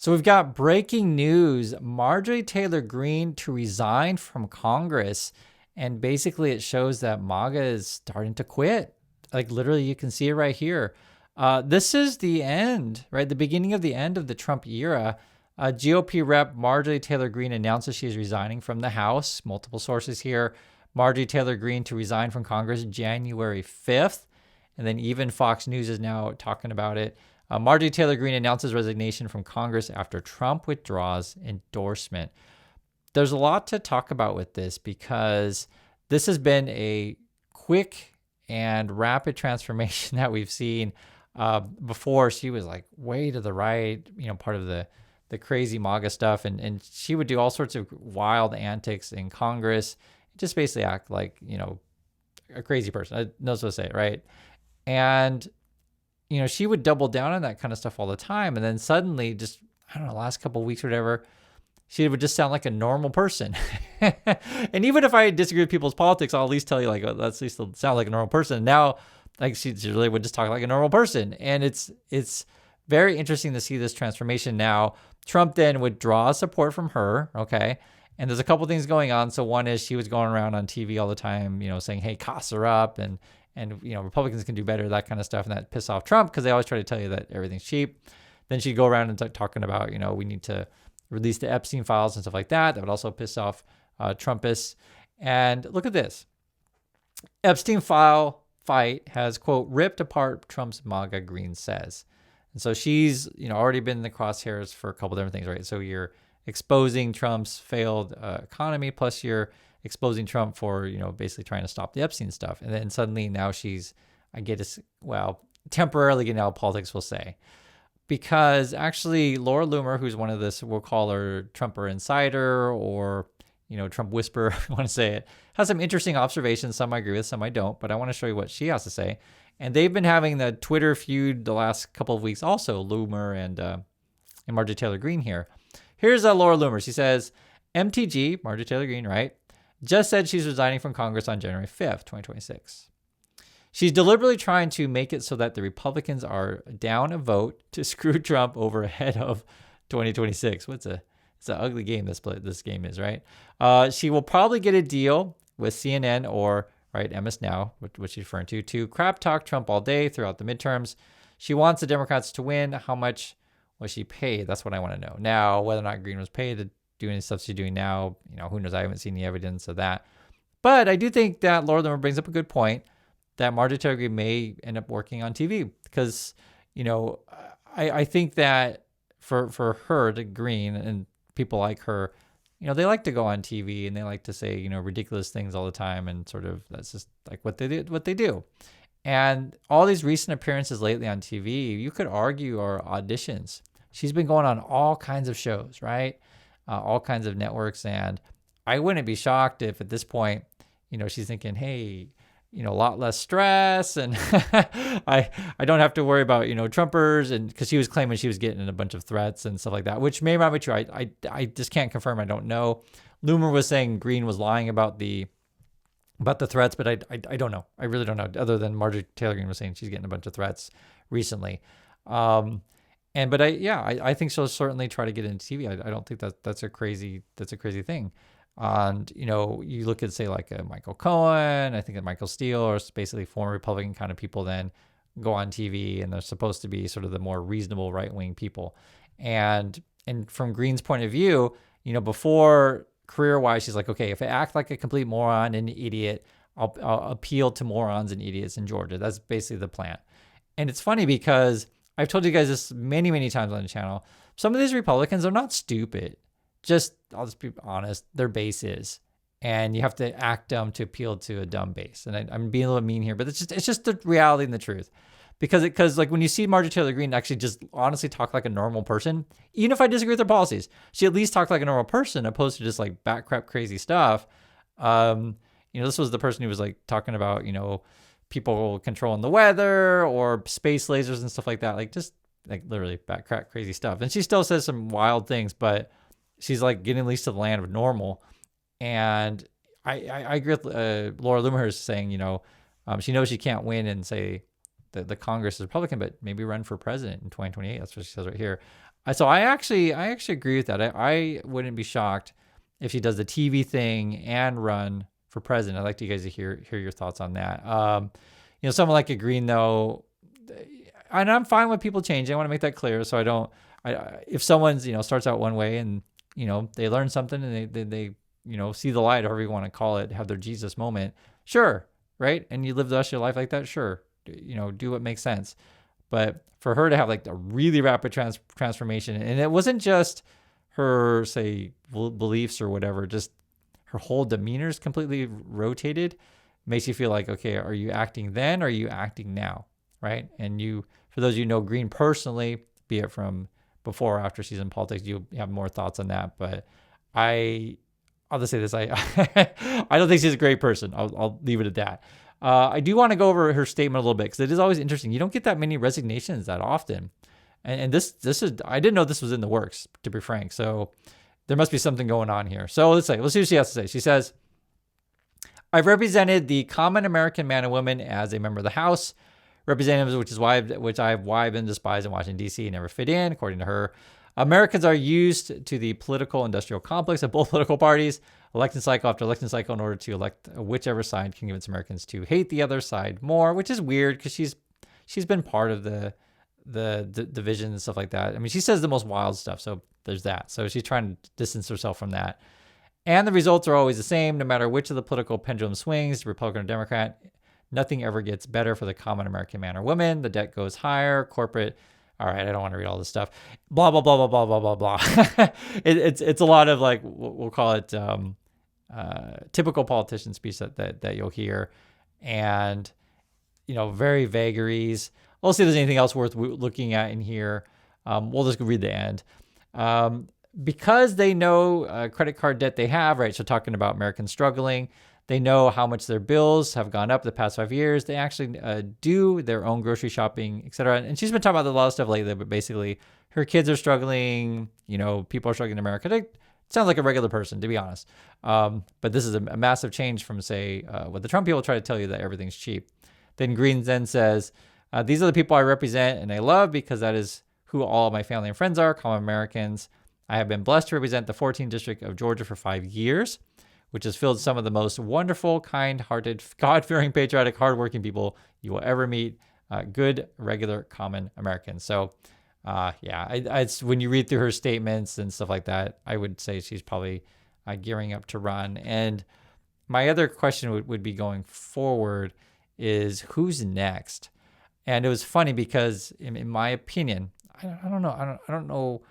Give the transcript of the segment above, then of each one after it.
So we've got breaking news. Marjorie Taylor Greene to resign from Congress. And basically it shows that MAGA is starting to quit. Like literally you can see it right here. This is the end, right? The beginning of the end of the Trump era. GOP rep Marjorie Taylor Greene announces she is resigning from the House. Multiple sources here. Marjorie Taylor Greene to resign from Congress January 5th. And then even Fox News is now talking about it. Marjorie Taylor Greene announces resignation from Congress after Trump withdraws endorsement. There's a lot to talk about with this because this has been a quick and rapid transformation that we've seen. Before she was like way to the right, part of the crazy MAGA stuff. And she would do all sorts of wild antics in Congress, just basically act like, a crazy person. I knows what to say, right? And, she would double down on that kind of stuff all the time. And then suddenly just, I don't know, last couple of weeks or whatever, she would just sound like a normal person. And even if I disagree with people's politics, I'll at least tell you like, let's at least sound like a normal person. Now, like she really would just talk like a normal person. And it's very interesting to see this transformation now. Trump then withdraws support from her. Okay. And there's a couple things going on. So one is she was going around on TV all the time, saying, hey, costs are up and Republicans can do better, that kind of stuff. And that pissed off Trump because they always try to tell you that everything's cheap. Then she'd go around and talking about, we need to release the Epstein files and stuff like that. That would also piss off Trumpists. And look at this. Epstein file fight has, quote, ripped apart Trump's MAGA, Greene says. And so she's, already been in the crosshairs for a couple different things, right? So you're exposing Trump's failed economy, plus you're exposing Trump for, basically trying to stop the Epstein stuff. And then suddenly now she's, temporarily getting out of politics, we'll say. Because actually Laura Loomer, who's one of this, we'll call her Trumper insider or, Trump whisperer, if you want to say it, has some interesting observations. Some I agree with, some I don't, but I want to show you what she has to say. And they've been having the Twitter feud the last couple of weeks also, Loomer and Marjorie Taylor Greene here. Here's Laura Loomer. She says, MTG, Marjorie Taylor Greene, right, just said she's resigning from Congress on January 5th, 2026. She's deliberately trying to make it so that the Republicans are down a vote to screw Trump over ahead of 2026. It's an ugly game this game is, right? She will probably get a deal with CNN or MS Now, which she's referring to crap talk Trump all day throughout the midterms. She wants the Democrats to win. How much was she paid? That's what I want to know. Now, whether or not Greene was paid to do any stuff she's doing now, who knows? I haven't seen the evidence of that. But I do think that Laura Loomer brings up a good point that Marjorie Taylor Greene may end up working on TV because, I think that for her, to Greene and people like her, they like to go on TV and they like to say, ridiculous things all the time. And sort of, that's just like what they do. And all these recent appearances lately on TV, you could argue are auditions. She's been going on all kinds of shows, right? All kinds of networks. And I wouldn't be shocked if at this point, she's thinking, hey, a lot less stress and I don't have to worry about, Trumpers. And because she was claiming she was getting a bunch of threats and stuff like that, which may not be true. I just can't confirm. I don't know. Loomer was saying Greene was lying about the threats, but I don't know. I really don't know, other than Marjorie Taylor Greene was saying she's getting a bunch of threats recently. But I think she'll certainly try to get into TV. I don't think that's a crazy thing. And, you look at, say, like Michael Cohen, I think that Michael Steele, or basically former Republican kind of people then go on TV, and they're supposed to be sort of the more reasonable right-wing people. And from Greene's point of view, before career-wise, she's like, okay, if I act like a complete moron and idiot, I'll appeal to morons and idiots in Georgia. That's basically the plan. And it's funny because I've told you guys this many, many times on the channel. Some of these Republicans are not stupid. I'll just be honest, their base is. And you have to act dumb to appeal to a dumb base. And I'm being a little mean here, but it's just the reality and the truth. Because like when you see Marjorie Taylor Greene actually just honestly talk like a normal person, even if I disagree with her policies, she at least talked like a normal person opposed to just like bat crap crazy stuff. This was the person who was like talking about, people controlling the weather or space lasers and stuff like that. Like just like literally bat crap crazy stuff. And she still says some wild things, but she's like getting at least to the land of normal. And I agree with Laura Loomer is saying, she knows she can't win and say the Congress is Republican, but maybe run for president in 2028. That's what she says right here. So I actually agree with that. I wouldn't be shocked if she does the TV thing and run for president. I'd like you guys to hear your thoughts on that. Someone like a Greene though, and I'm fine with people changing. I want to make that clear. So I don't. If someone's starts out one way and they learn something and they see the light, however you want to call it, have their Jesus moment, sure, right? And you live the rest of your life like that, sure. Do what makes sense. But for her to have like a really rapid transformation, and it wasn't just her, say, beliefs or whatever, just her whole demeanor is completely rotated, makes you feel like, okay, are you acting then or are you acting now, right? And for those of you who know Greene personally, be it from before or after she's in politics, you have more thoughts on that. But I'll just say this, I I don't think she's a great person. I'll leave it at that. I do want to go over her statement a little bit because it is always interesting. You don't get that many resignations that often. And this is, I didn't know this was in the works, to be frank. So there must be something going on here. So let's see what she has to say. She says, I've represented the common American man and woman as a member of the House. Representatives, which I've been despised in Washington, D.C., never fit in, according to her. Americans are used to the political industrial complex of both political parties, election cycle after election cycle, in order to elect whichever side can convince Americans to hate the other side more, which is weird because she's been part of the division and stuff like that. I mean, she says the most wild stuff, so there's that. So she's trying to distance herself from that. And the results are always the same, no matter which of the political pendulum swings, Republican or Democrat. Nothing ever gets better for the common American man or woman. The debt goes higher, corporate. All right, I don't want to read all this stuff. Blah, blah, blah, blah, blah, blah, blah, blah. It's a lot of like, we'll call it typical politician speech that you'll hear. And, very vagaries. We'll see if there's anything else worth looking at in here. We'll just read the end. Because they know credit card debt they have, right? So talking about Americans struggling, they know how much their bills have gone up the past 5 years. They actually do their own grocery shopping, etc. And she's been talking about a lot of stuff lately, but basically her kids are struggling. People are struggling in America. It sounds like a regular person, to be honest. But this is a massive change from, say, what the Trump people try to tell you that everything's cheap. Then Greene then says, these are the people I represent and I love because that is who all my family and friends are, common Americans. I have been blessed to represent the 14th District of Georgia for 5 years, which has filled some of the most wonderful, kind-hearted, God-fearing, patriotic, hardworking you will ever meet. Good, regular, common Americans. So, it's when you read through her statements and stuff like that, I would say she's probably gearing up to run. And my other question would be going forward is who's next? And it was funny because, in my opinion, I don't know,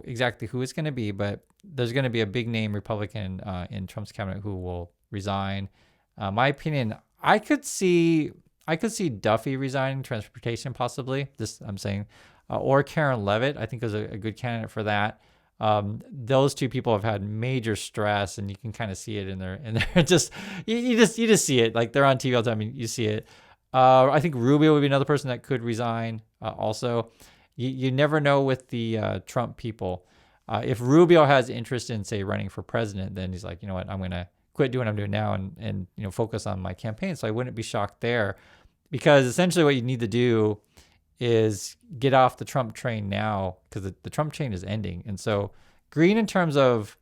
exactly who it's going to be, but there's going to be a big name Republican in Trump's cabinet who will resign. My opinion, I could see Duffy resigning, transportation possibly. This I'm saying, or Karen Leavitt. I think is a good candidate for that. Those two people have had major stress, and you can kind of see it in their just you just see it, like they're on TV all the time. And you see it. I think Rubio would be another person that could resign. Also, you never know with the Trump people. If Rubio has interest in, say, running for president, then he's like, you know what, I'm going to quit doing what I'm doing now and focus on my campaign. So I wouldn't be shocked there, because essentially what you need to do is get off the Trump train now, because the Trump train is ending. And so Greene, in terms of,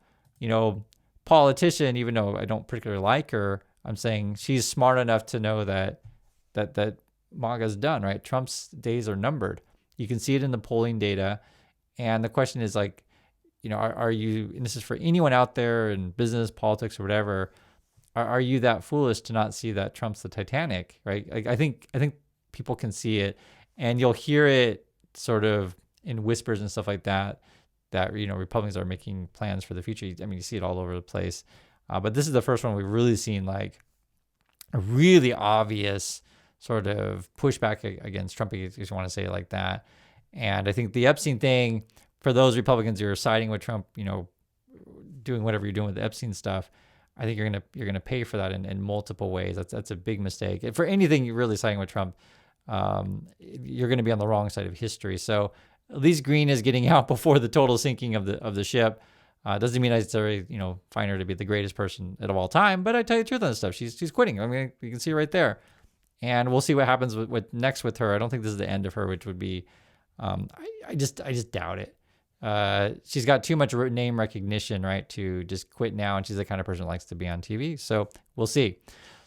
politician, even though I don't particularly like her, I'm saying she's smart enough to know that MAGA's done, right? Trump's days are numbered. You can see it in the polling data. And the question is like, are you, and this is for anyone out there in business, politics, or whatever, are you that foolish to not see that Trump's the Titanic, right? Like, I think people can see it, and you'll hear it sort of in whispers and stuff like that, Republicans are making plans for the future. I mean, you see it all over the place. But this is the first one we've really seen like a really obvious sort of pushback against Trump, if you want to say it like that. And I think the Epstein thing, for those Republicans who are siding with Trump, doing whatever you're doing with the Epstein stuff, I think you're gonna pay for that in multiple ways. That's a big mistake. For anything you're really siding with Trump, you're gonna be on the wrong side of history. So at least Greene is getting out before the total sinking of the ship. Doesn't mean I necessarily find her to be the greatest person of all time, but I tell you the truth on this stuff. She's quitting. I mean, you can see it right there. And we'll see what happens with next with her. I don't think this is the end of her, which would be, I just doubt it. she's got too much name recognition, right, to just quit now. And she's the kind of person who likes to be on TV. So we'll see.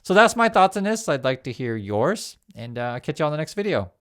So that's my thoughts on this. I'd like to hear yours, and catch you on the next video.